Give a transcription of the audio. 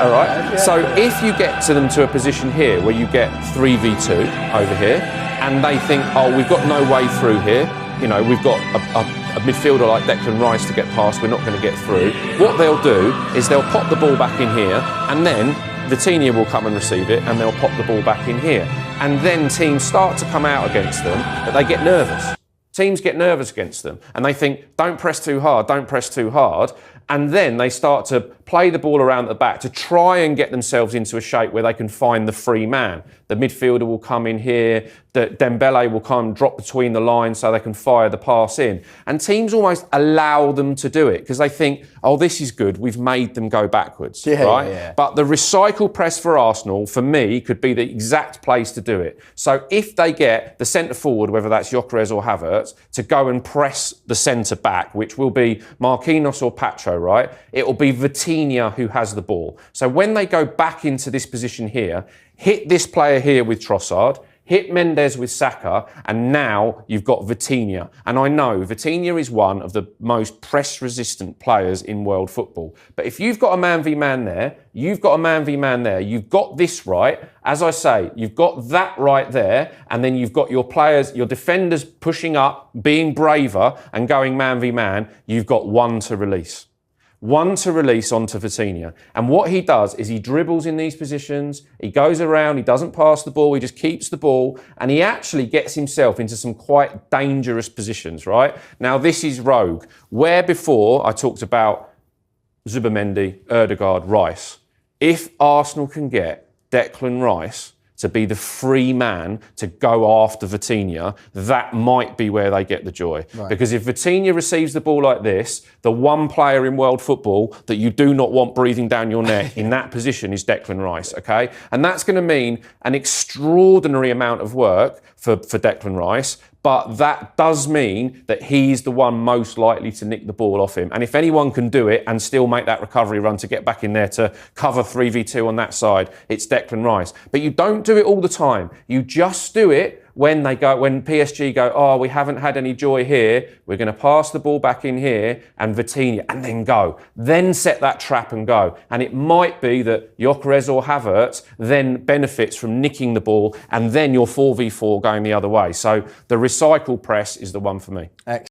All right. So if you get to them to a position here where you get 3v2 over here, and they think, oh, we've got no way through here. You know, we've got a midfielder like Declan Rice to get past. We're not going to get through. What they'll do is they'll pop the ball back in here, and then Vitinha will come and receive it, and they'll pop the ball back in here. And then teams start to come out against them, but they get nervous. Teams get nervous against them, and they think, don't press too hard, don't press too hard. And then they start to play the ball around at the back to try and get themselves into a shape where they can find the free man. The midfielder will come in here, Dembele will come drop between the lines so they can fire the pass in. And teams almost allow them to do it because they think, oh, this is good, we've made them go backwards, right? Yeah. But the recycle press for Arsenal, for me, could be the exact place to do it. So if they get the centre forward, whether that's Gyökeres or Havertz, to go and press the centre back, which will be Marquinhos or Pacho, right? It will be Vitinha who has the ball. So when they go back into this position here, hit this player here with Trossard, hit Mendes with Saka, and now you've got Vitinha. And I know Vitinha is one of the most press-resistant players in world football. But if you've got a man v man there, you've got a man v man there, you've got this right, as I say, you've got that right there, and then you've got your players, your defenders pushing up, being braver and going man v man, you've got one to release. One to release onto Vitinha. And what he does is he dribbles in these positions, he goes around, he doesn't pass the ball, he just keeps the ball, and he actually gets himself into some quite dangerous positions, right? Now, this is rogue. Where before I talked about Zubimendi, Ødegaard, Rice. If Arsenal can get Declan Rice to be the free man to go after Vitinha, that might be where they get the joy. Right. Because if Vitinha receives the ball like this, the one player in world football that you do not want breathing down your neck in that position is Declan Rice, okay? And that's going to mean an extraordinary amount of work for Declan Rice, but that does mean that he's the one most likely to nick the ball off him. And if anyone can do it and still make that recovery run to get back in there to cover 3v2 on that side, it's Declan Rice. But you don't do it all the time. You just do it when PSG go, oh, we haven't had any joy here, we're going to pass the ball back in here, and Vitinha, and then go. Then set that trap and go. And it might be that Gyökeres or Havertz then benefits from nicking the ball, and then your 4v4 going the other way. So the recycle press is the one for me. Excellent.